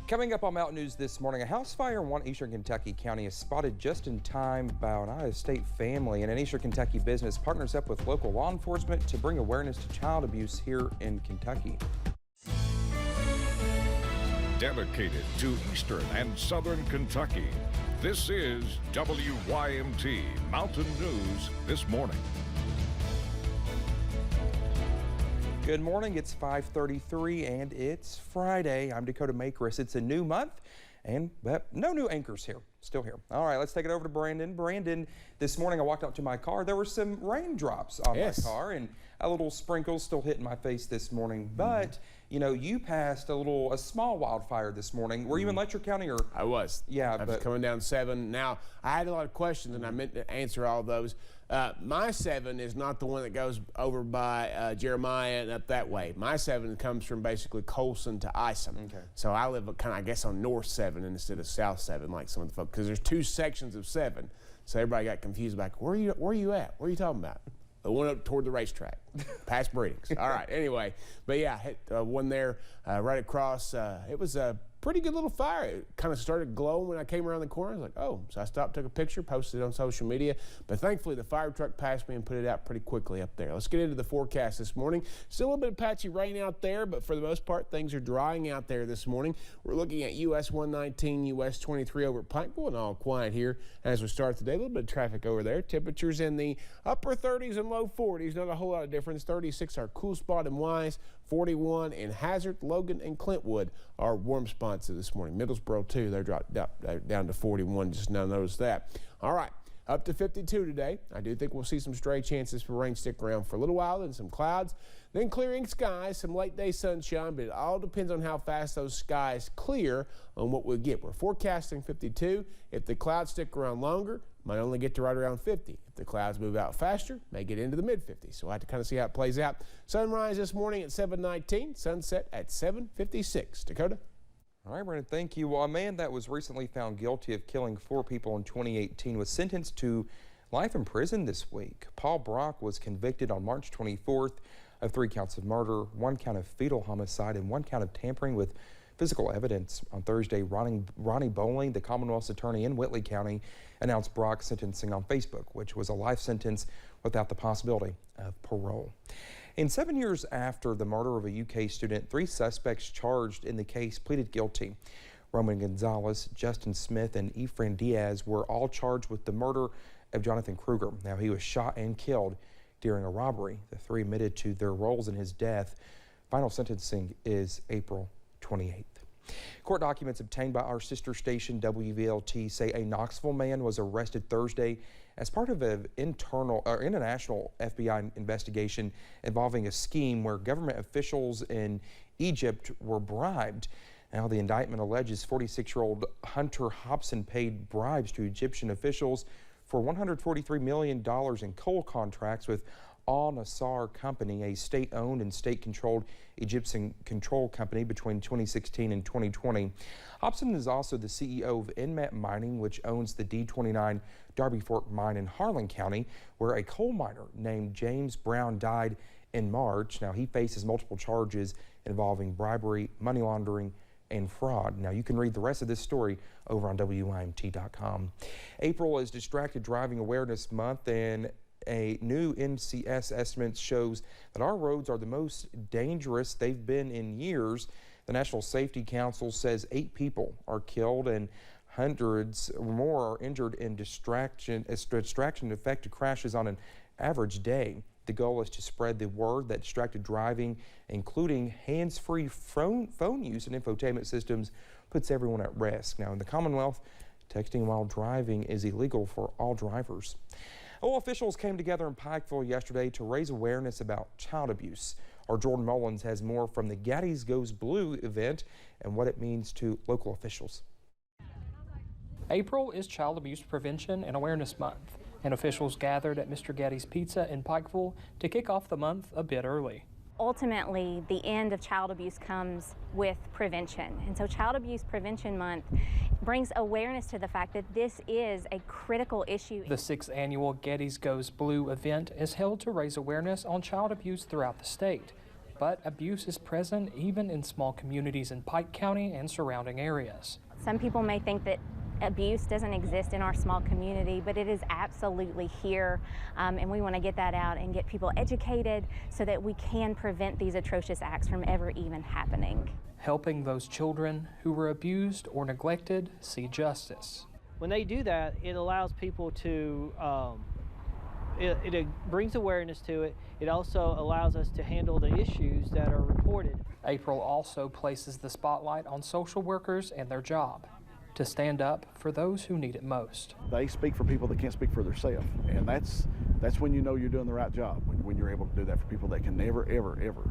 Coming up on Mountain News this morning, a house fire in one eastern Kentucky county is spotted just in time by an out-of-state family, and an eastern Kentucky business partners up with local law enforcement to bring awareness to child abuse here in Kentucky. Dedicated to eastern and southern Kentucky, this is WYMT Mountain News this morning. Good morning, it's 5:33 and it's Friday. I'm Dakota Makris. It's a new month and no new anchors here, still here. All right, let's take it over to Brandon. Brandon, this morning I walked out to my car. There were some raindrops on my car and a little sprinkle still hitting my face this morning. But, you know, you passed a small wildfire this morning. Were you in Letcher County or? I was. Yeah, I was coming down 7. Now, I had a lot of questions and I meant to answer all those. My 7 is not the one that goes over by Jeremiah and up that way. My 7 comes from basically Colson to Isom. Okay. So I live kind of, I guess, on North 7 instead of South 7, like some of the folks, because there's 2 sections of 7. So everybody got confused, like, where are you at? What are you talking about? The one up toward the racetrack, past Breedings. All right, anyway. But yeah, hit one there right across. It was a pretty good little fire. It kind of started glowing when I came around the corner. I was like, oh. So I stopped, took a picture, posted it on social media. But thankfully, the fire truck passed me and put it out pretty quickly up there. Let's get into the forecast this morning. Still a little bit of patchy rain out there, but for the most part, things are drying out there this morning. We're looking at US 119, US 23 over at Pikeville, and all quiet here as we start today. A little bit of traffic over there. Temperatures in the upper 30s and low 40s. Not a whole lot of difference. 36 our cool spot in Wise. 41 in Hazard, Logan, and Clintwood are warm spots this morning. Middlesboro, too, they're dropped down to 41. Just now notice that. All right, up to 52 today. I do think we'll see some stray chances for rain stick around for a little while, then some clouds, then clearing skies, some late-day sunshine, but it all depends on how fast those skies clear on what we'll get. We're forecasting 52. If the clouds stick around longer, might only get to right around 50. If the clouds move out faster, may get into the mid-50s. So we'll have to kind of see how it plays out. Sunrise this morning at 7:19, sunset at 7:56. Dakota? All right, Brandon, thank you. Well, a man that was recently found guilty of killing 4 people in 2018 was sentenced to life in prison this week. Paul Brock was convicted on March 24th of 3 counts of murder, 1 count of fetal homicide, and 1 count of tampering with physical evidence. On Thursday, Ronnie Bowling, the Commonwealth's attorney in Whitley County, announced Brock's sentencing on Facebook, which was a life sentence without the possibility of parole. And 7 years after the murder of a UK student, 3 suspects charged in the case pleaded guilty. Roman Gonzalez, Justin Smith, and Efrain Diaz were all charged with the murder of Jonathan Kruger. Now, he was shot and killed during a robbery. The 3 admitted to their roles in his death. Final sentencing is April 28th. Court documents obtained by our sister station WVLT say a Knoxville man was arrested Thursday as part of an international FBI investigation involving a scheme where government officials in Egypt were bribed. Now, the indictment alleges 46-year-old Hunter Hobson paid bribes to Egyptian officials for $143 million in coal contracts with Al Nassar Company, a state-owned and state-controlled Egyptian control company between 2016 and 2020. Hobson is also the CEO of Inmet Mining, which owns the D29 Darby Fork mine in Harlan County, where a coal miner named James Brown died in March. Now, he faces multiple charges involving bribery, money laundering, and fraud. Now, you can read the rest of this story over on WYMT.com. April is Distracted Driving Awareness Month, and a new NCS estimate shows that our roads are the most dangerous they've been in years. The National Safety Council says 8 people are killed and hundreds or more are injured in distraction-affected crashes on an average day. The goal is to spread the word that distracted driving, including hands-free phone use and infotainment systems, puts everyone at risk. Now, in the Commonwealth, texting while driving is illegal for all drivers. Well, officials came together in Pikeville yesterday to raise awareness about child abuse. Our Jordan Mullins has more from the Gaddies Goes Blue event and what it means to local officials. April is Child Abuse Prevention and Awareness Month, and officials gathered at Mr. Gaddy's Pizza in Pikeville to kick off the month a bit early. Ultimately, the end of child abuse comes with prevention. And so Child Abuse Prevention Month brings awareness to the fact that this is a critical issue. The 6th annual Gaddies Goes Blue event is held to raise awareness on child abuse throughout the state. but abuse is present even in small communities in Pike County and surrounding areas. Some people may think that abuse doesn't exist in our small community, but it is absolutely here, and we want to get that out and get people educated so that we can prevent these atrocious acts from ever even happening. Helping those children who were abused or neglected see justice. When they do that, it allows people to, it brings awareness to it. It also allows us to handle the issues that are reported. April also places the spotlight on social workers and their job to stand up for those who need it most. They speak for people that can't speak for themselves, and that's when you know you're doing the right job, when you're able to do that for people that can never, ever, ever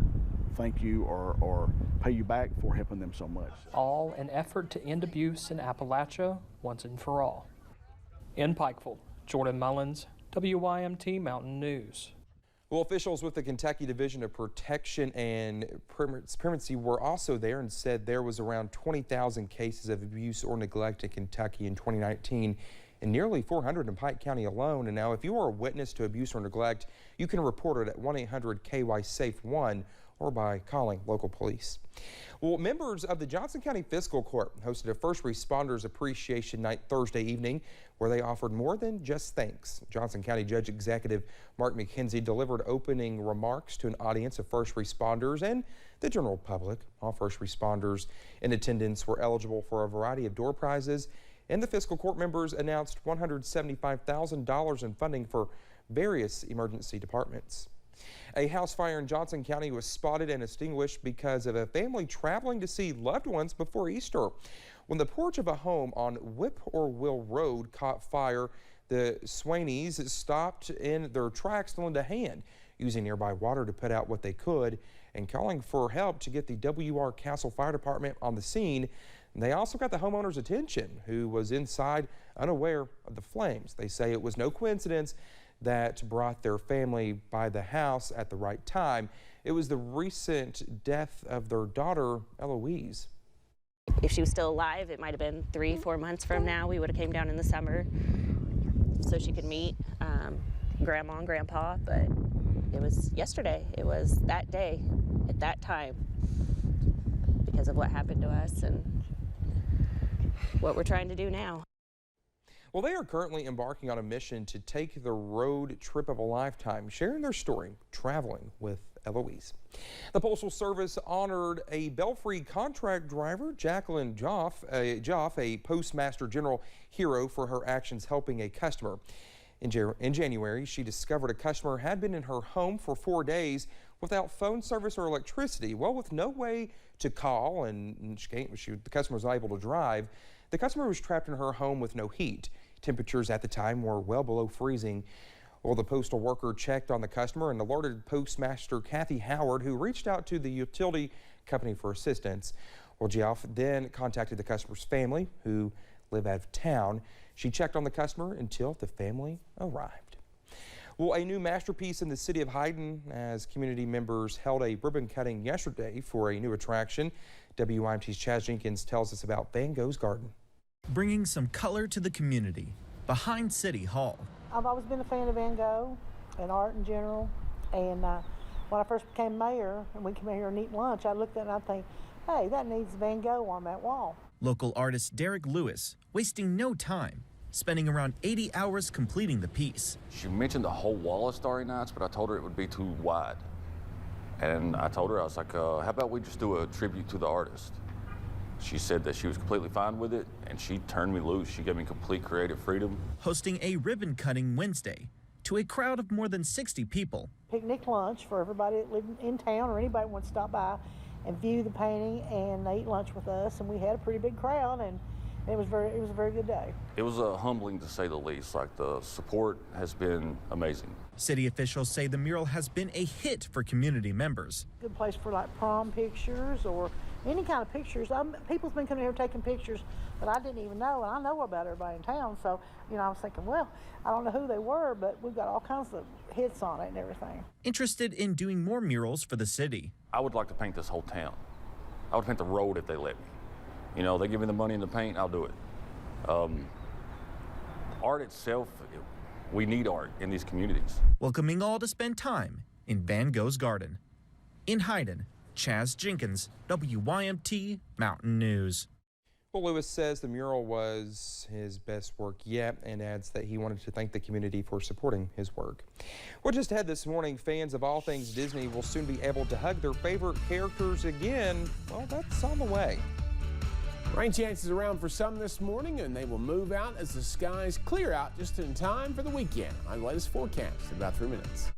thank you or pay you back for helping them so much. All an effort to end abuse in Appalachia once and for all. In Pikeville, Jordan Mullins, WYMT Mountain News. Well, officials with the Kentucky Division of Protection and Primacy were also there and said there was around 20,000 cases of abuse or neglect in Kentucky in 2019 and nearly 400 in Pike County alone. And now if you are a witness to abuse or neglect, you can report it at 1-800-KY-SAFE-1 or by calling local police. Well, members of the Johnson County Fiscal Court hosted a First Responders Appreciation Night Thursday evening where they offered more than just thanks. Johnson County Judge Executive Mark McKenzie delivered opening remarks to an audience of first responders and the general public. All first responders in attendance were eligible for a variety of door prizes, and the Fiscal Court members announced $175,000 in funding for various emergency departments. A house fire in Johnson County was spotted and extinguished because of a family traveling to see loved ones before Easter. When the porch of a home on Whip or Will Road caught fire, the Swaineys stopped in their tracks to lend a hand, using nearby water to put out what they could and calling for help to get the W.R. Castle Fire Department on the scene. They also got the homeowner's attention, who was inside unaware of the flames. They say it was no coincidence that brought their family by the house at the right time. It was the recent death of their daughter, Eloise. If she was still alive, it might have been 3-4 months from now. We would have came down in the summer so she could meet Grandma and Grandpa, but it was yesterday. It was that day at that time because of what happened to us and what we're trying to do now. Well, they are currently embarking on a mission to take the road trip of a lifetime, sharing their story, traveling with Eloise. The Postal Service honored a Belfry contract driver, Jacqueline Joff, a Postmaster General hero for her actions helping a customer. In January, she discovered a customer had been in her home for 4 days without phone service or electricity. Well, with no way to call and the customer was unable to drive, the customer was trapped in her home with no heat. Temperatures at the time were well below freezing. Well, the postal worker checked on the customer and alerted Postmaster Kathy Howard, who reached out to the utility company for assistance. Well, Geoff then contacted the customer's family, who live out of town. She checked on the customer until the family arrived. Well, a new masterpiece in the city of Hyden as community members held a ribbon cutting yesterday for a new attraction. WYMT's Chaz Jenkins tells us about Van Gogh's Garden. Bringing some color to the community behind City Hall. I've always been a fan of Van Gogh and art in general, and when I first became mayor and we came here and eat lunch, I looked at it and I think, hey, that needs Van Gogh on that wall. Local artist Derek Lewis wasting no time, spending around 80 hours completing the piece. She mentioned the whole wall of Starry Nights, but I told her it would be too wide. And I told her, I was like, how about we just do a tribute to the artist? She said that she was completely fine with it, and she turned me loose. She gave me complete creative freedom. Hosting a ribbon cutting Wednesday to a crowd of more than 60 people. Picnic lunch for everybody that lived in town or anybody that wants to stop by and view the painting, and they eat lunch with us, and we had a pretty big crowd, and it was a very good day. It was humbling to say the least. Like, the support has been amazing. City officials say the mural has been a hit for community members. Good place for like prom pictures or any kind of pictures. People's been coming here taking pictures that I didn't even know, and I know about everybody in town. So, I was thinking, well, I don't know who they were, but we've got all kinds of hits on it and everything. Interested in doing more murals for the city. I would like to paint this whole town. I would paint the road if they let me. They give me the money and the paint, I'll do it. Art itself, we need art in these communities. Welcoming all to spend time in Van Gogh's Garden. In Hyden, Chaz Jenkins, WYMT Mountain News. Well, Lewis says the mural was his best work yet and adds that he wanted to thank the community for supporting his work. Well, just ahead this morning, fans of all things Disney will soon be able to hug their favorite characters again. Well, that's on the way. Rain chances around for some this morning, and they will move out as the skies clear out just in time for the weekend. On the latest forecast in about 3 minutes.